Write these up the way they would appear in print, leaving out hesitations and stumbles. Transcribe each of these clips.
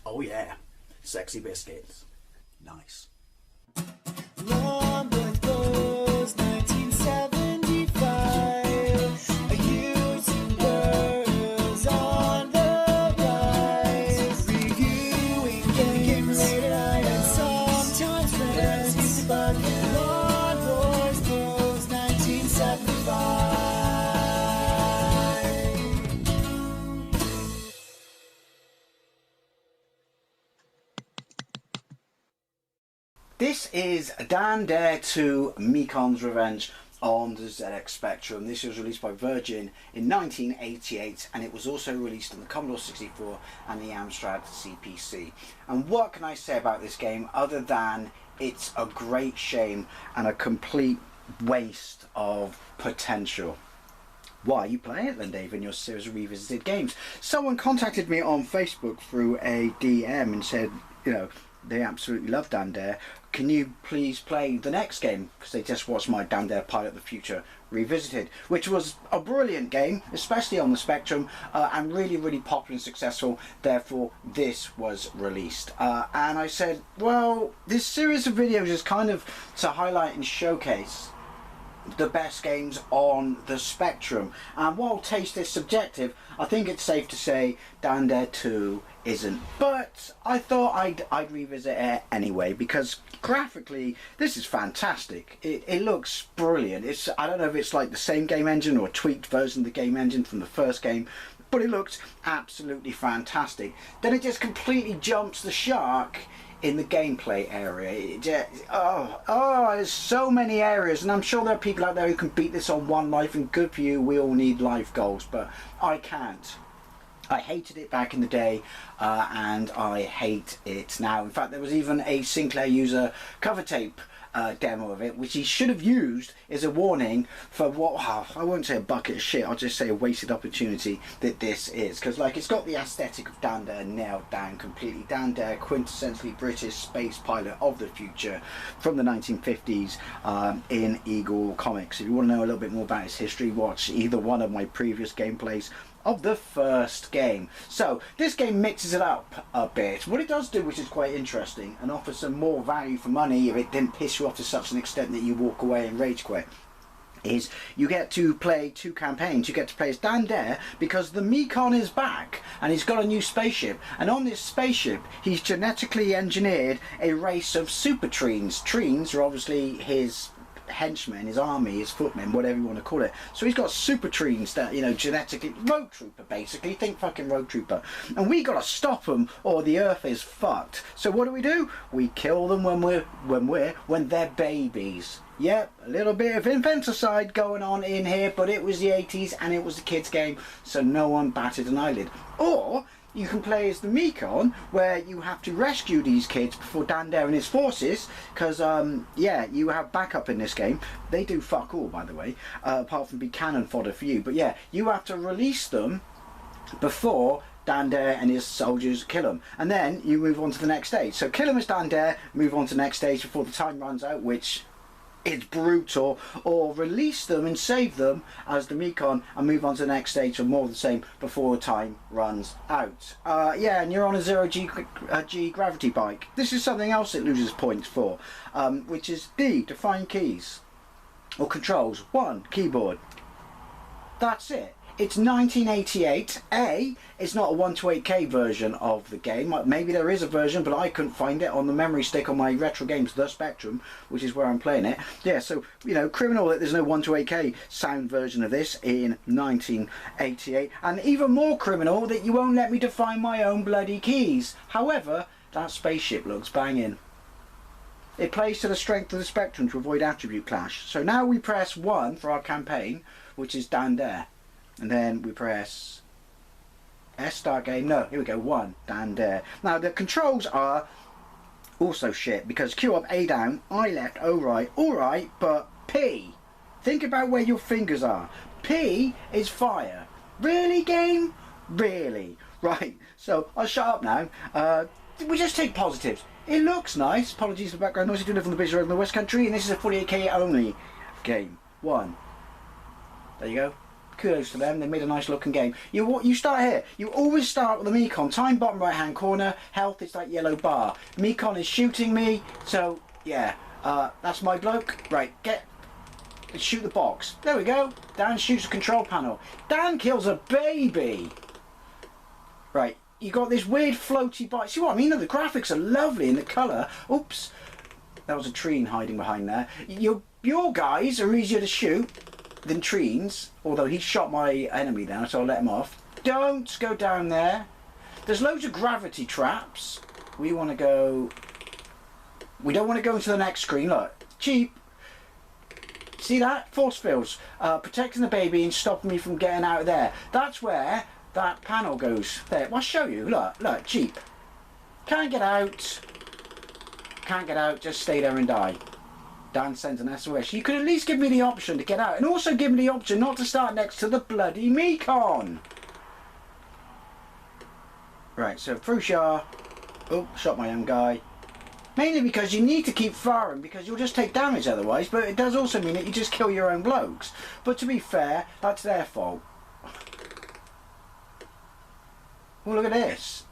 Oh yeah, sexy biscuits. Nice. Long Boys Blues, 1975. A YouTuber's on the rise. Reviewing games late at night and sometimes friends. But Long Boys Blues, 1975. This is Dan Dare 2 Mekon's Revenge on the ZX Spectrum. This was released by Virgin in 1988 and it was also released on the Commodore 64 and the Amstrad CPC. And what can I say about this game other than it's a great shame and a complete waste of potential. Why are you playing it then, Dave, in your series of revisited games? Someone contacted me on Facebook through a DM and said, you know, they absolutely love Dan Dare. Can you please play the next game? Because they just watched my Dan Dare Pilot the Future Revisited, which was a brilliant game, especially on the Spectrum, and really, really popular and successful. Therefore, this was released. And I said, well, this series of videos is kind of to highlight and showcase the best games on the Spectrum. And while taste is subjective, I think it's safe to say Dan Dare 2 isn't. But I thought I'd revisit it anyway, because graphically this is fantastic. It looks brilliant. I don't know if it's like the same game engine or a tweaked version of the game engine from the first game, but it looks absolutely fantastic. Then it just completely jumps the shark in the gameplay area. It just, there's so many areas, and I'm sure there are people out there who can beat this on one life, and good for you, we all need life goals, but I can't. I hated it back in the day, and I hate it now. In fact, there was even a Sinclair user cover tape demo of it, which he should have used as a warning for what, I won't say a bucket of shit, I'll just say a wasted opportunity that this is. Because like, it's got the aesthetic of Dan Dare nailed down completely. Dan Dare, quintessentially British space pilot of the future from the 1950s in Eagle Comics. If you want to know a little bit more about his history, watch either one of my previous gameplays of the first game. So this game mixes it up a bit. What it does do, which is quite interesting and offers some more value for money if it didn't piss you off to such an extent that you walk away and rage quit, is you get to play two campaigns. You get to play as Dan Dare because the Mekon is back and he's got a new spaceship, and on this spaceship he's genetically engineered a race of super treens. Treens are obviously his henchmen, his army, his footmen, whatever you want to call it. So he's got super treens that, you know, genetically, road trooper basically, think fucking road trooper, and we gotta stop them or the earth is fucked. So what do? We kill them when they're babies. Yep, a little bit of infanticide going on in here, but it was the 80s and it was a kids game, so no one batted an eyelid. Or you can play as the Mekon, where you have to rescue these kids before Dan Dare and his forces, because, yeah, you have backup in this game. They do fuck all, by the way, apart from be cannon fodder for you. But yeah, you have to release them before Dan Dare and his soldiers kill them. And then you move on to the next stage. So kill them as Dan Dare, move on to the next stage before the time runs out, which it's brutal, or release them and save them as the Mekon and move on to the next stage for more of the same before time runs out. Yeah, and you're on a 0G gravity bike. This is something else it loses points for, which is D, define keys or controls. 1, keyboard. That's it. It's 1988. It's not a 128K version of the game. Maybe there is a version, but I couldn't find it on the memory stick on my retro games, the Spectrum, which is where I'm playing it. Yeah, so, you know, criminal that there's no 128K sound version of this in 1988. And even more criminal that you won't let me define my own bloody keys. However, that spaceship looks banging. It plays to the strength of the Spectrum to avoid attribute clash. So now we press 1 for our campaign, which is Dan Dare. And then we press S, start game. No, here we go, 1, Dan Dare. Now the controls are also shit, because Q up, A down, I left, O right, alright, but P. Think about where your fingers are. P is fire. Really, game? Really? Right, so I'll shut up now. We just take positives. It looks nice. Apologies for the background noise. I do live on the busy road in the West Country, and this is a 48K only game. 1. There you go. kudos to them. They made a nice looking game. You start here. You always start with the Mekon. Time bottom right hand corner. Health is that yellow bar. Mekon is shooting me. So yeah, that's my bloke. Right, shoot the box. There we go. Dan shoots the control panel. Dan kills a baby. Right, you got this weird floaty bike. See what I mean? The graphics are lovely and the colour. Oops, that was a treen hiding behind there. Your guys are easier to shoot than trees, although he shot my enemy down, so I'll let him off. Don't go down there. There's loads of gravity traps. We don't want to go into the next screen. Look, cheap. See that? Force fields. Protecting the baby and stopping me from getting out of there. That's where that panel goes. There, I'll show you. Look, cheap. Can't get out. Can't get out, just stay there and die. Dan sends an SOS. You could at least give me the option to get out, and also give me the option not to start next to the bloody Mekon. Right, so Frusha. Oh, shot my own guy. Mainly because you need to keep firing, because you'll just take damage otherwise, but it does also mean that you just kill your own blokes. But to be fair, that's their fault. Oh, look at this.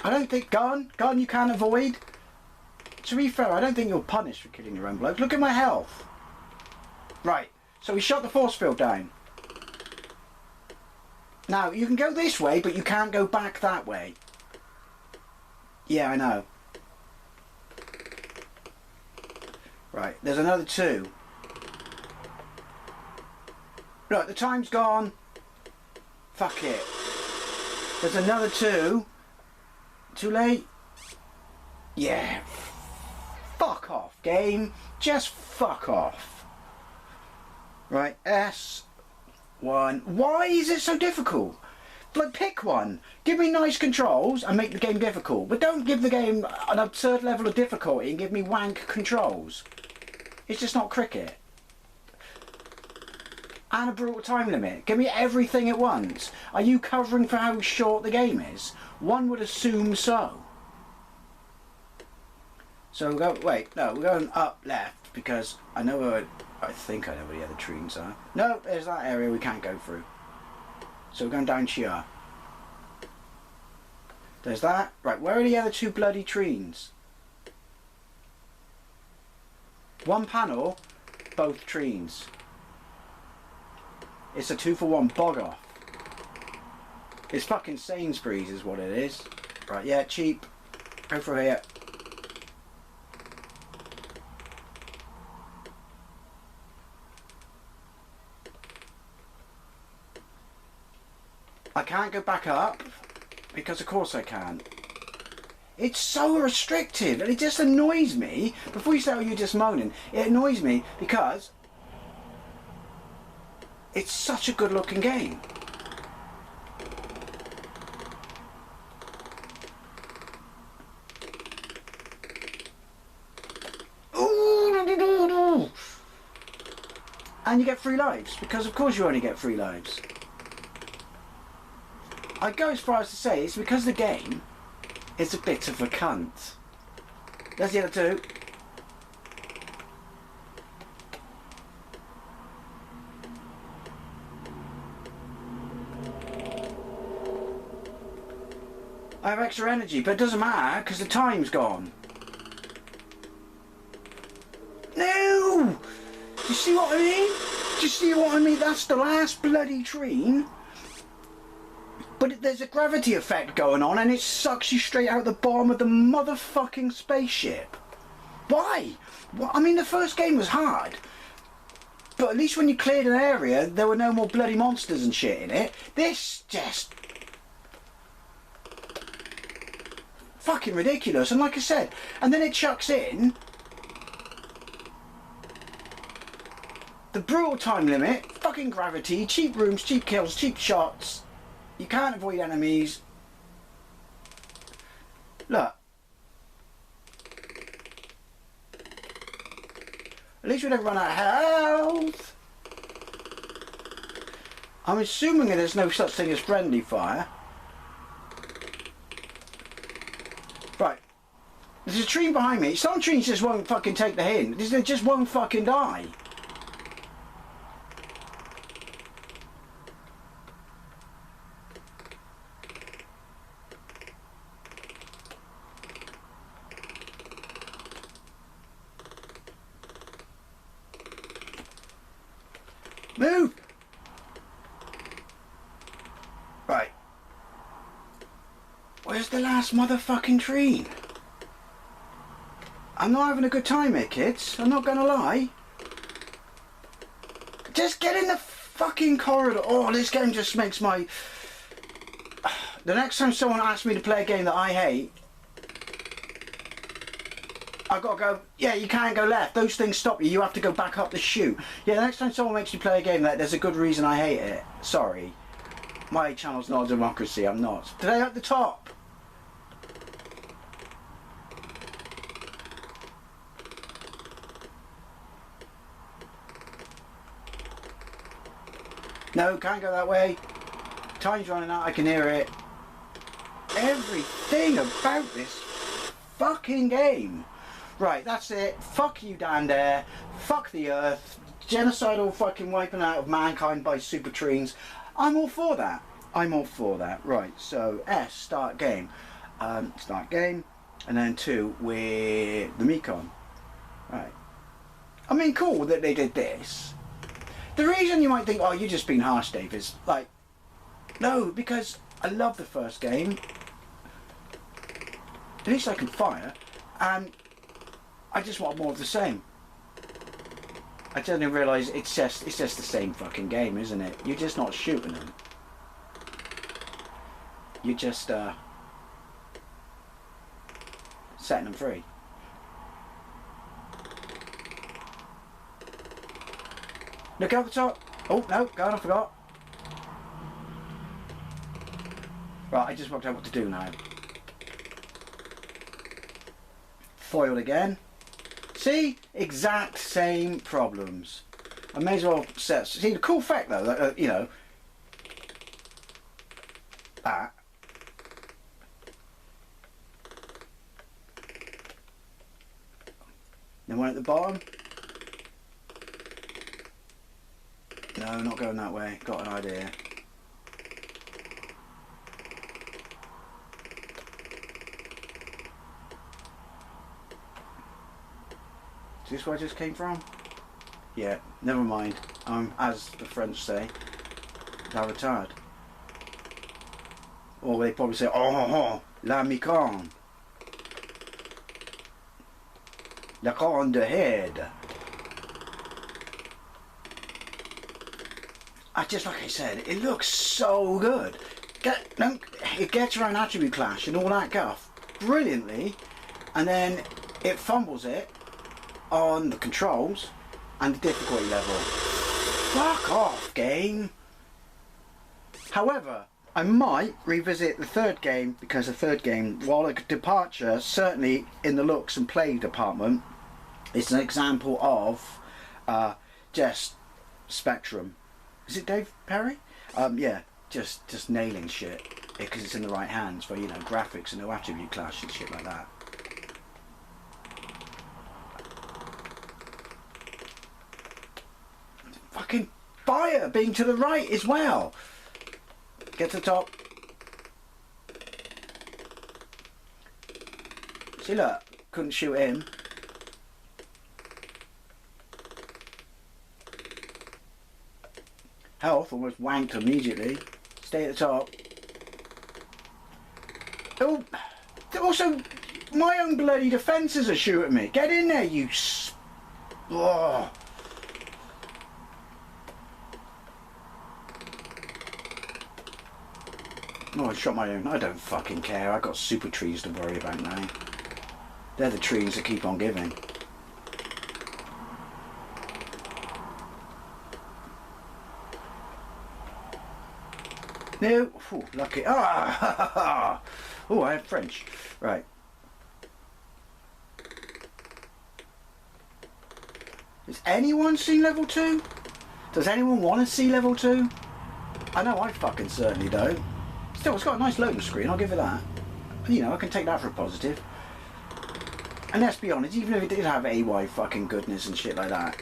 I don't think gun you can't avoid. To be fair, I don't think you're punished for killing your own bloke. Look at my health. Right, so we shot the force field down. Now, you can go this way, but you can't go back that way. Yeah, I know. Right, there's another two. Look, the time's gone. Fuck it. There's another two. Too late? Yeah. Fuck off, game. Just fuck off. Right, S1. Why is it so difficult? Like, pick one. Give me nice controls and make the game difficult. But don't give the game an absurd level of difficulty and give me wank controls. It's just not cricket. And a brutal time limit. Give me everything at once. Are you covering for how short the game is? One would assume so. So we'll go, wait, no, we're going up left because I know where, I think I know where the other trees are. No, there's that area we can't go through. So we're going down here. There's that. Right, where are the other two bloody trees? One panel, both trees. It's a 2-for-1 bog off. It's fucking Sainsbury's is what it is. Right, yeah, cheap. Go for here. I can't go back up because of course I can't. It's so restrictive and it just annoys me. Before you say, oh, you're just moaning, it annoys me because it's such a good looking game. Ooh, and you get 3 lives because of course you only get 3 lives. I'd go as far as to say it's because the game is a bit of a cunt. There's the other two. I have extra energy, but it doesn't matter because the time's gone. No! Do you see what I mean? Do you see what I mean? That's the last bloody train. But there's a gravity effect going on and it sucks you straight out the bottom of the motherfucking spaceship. Why? Well, I mean, the first game was hard. But at least when you cleared an area, there were no more bloody monsters and shit in it. This just... fucking ridiculous. And like I said, and then it chucks in the brutal time limit, fucking gravity, cheap rooms, cheap kills, cheap shots. You can't avoid enemies. Look. At least we don't run out of health. I'm assuming that there's no such thing as friendly fire. Right. There's a tree behind me. Some trees just won't fucking take the hint. They just won't fucking die. Move! Right. Where's the last motherfucking tree? I'm not having a good time here, kids. I'm not gonna lie. Just get in the fucking corridor. Oh, this game just makes my... The next time someone asks me to play a game that I hate, I've got to go, yeah, you can't go left. Those things stop you. You have to go back up the chute. Yeah, the next time someone makes me play a game that there's a good reason I hate it. Sorry. My channel's not a democracy. I'm not. Today at the top. No, can't go that way. Time's running out. I can hear it. Everything about this fucking game. Right, that's it. Fuck you down there. Fuck the earth. Genocidal fucking wiping out of mankind by super trees. I'm all for that. I'm all for that. Right, so S, start game. Start game. And then 2 with the Mekon. Right. I mean, cool that they did this. The reason you might think, oh, you're just being harsh, Dave, is like, no, because I love the first game. At least I can fire. And I just want more of the same. I didn't realise it's just the same fucking game, isn't it? You're just not shooting them. You're just setting them free. Look out the top. Oh no, God, I forgot. Right, I just worked out what to do now. Foil again. See? Exact same problems. I may as well set... See, the cool fact though, that, you know... That. Then one at the bottom. No, not going that way. Got an idea. Is this where I just came from? Yeah, never mind. I'm, as the French say, la retard. Or they probably say, oh, la Mekon. La corne de head. Just like I said, it looks so good. It gets around attribute clash and all that guff brilliantly, and then it fumbles it on the controls and the difficulty level. Fuck off, game. However, I might revisit the third game, because the third game, while a departure, certainly in the looks and play department, it's an example of just Spectrum. Is it Dave Perry? Yeah, just nailing shit because it's in the right hands for, you know, graphics and no attribute clash and shit like that. Fucking fire being to the right as well. Get to the top. See, look, couldn't shoot him. Health almost wanked immediately. Stay at the top. Oh, also, my own bloody defences are shooting me. Get in there, you oh. Oh, I shot my own. I don't fucking care. I've got super trees to worry about now. They're the trees that keep on giving. No, ooh, lucky. Ah, oh, I had French. Right. Has anyone seen level 2? Does anyone want to see level 2? I know I fucking certainly don't. Still, it's got a nice loading screen, I'll give it that. You know, I can take that for a positive. And let's be honest, even if it did have AY fucking goodness and shit like that,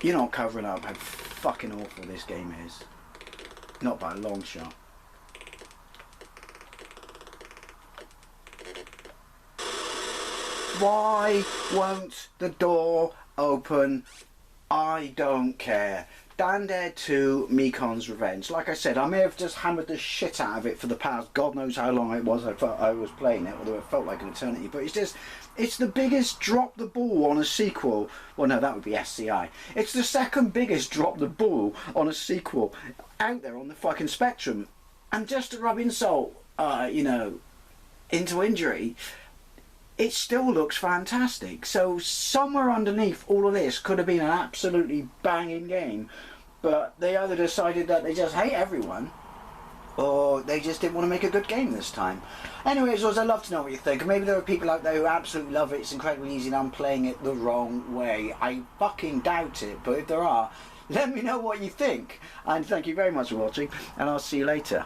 you're not covering up how fucking awful this game is. Not by a long shot. Why won't the door open? I don't care. Dan Dare 2, Mekon's Revenge. Like I said, I may have just hammered the shit out of it for the past God knows how long it was I was playing it, although it felt like an eternity. But it's the biggest drop the ball on a sequel. Well, no, that would be SCI. It's the second biggest drop the ball on a sequel out there on the fucking spectrum. And just to rub insult, you know, into injury, it still looks fantastic. So somewhere underneath all of this could have been an absolutely banging game, but they either decided that they just hate everyone, or they just didn't want to make a good game this time. Anyways, I'd love to know what you think. Maybe there are people out there who absolutely love it. It's incredibly easy and I'm playing it the wrong way. I fucking doubt it, but if there are, let me know what you think. And thank you very much for watching, and I'll see you later.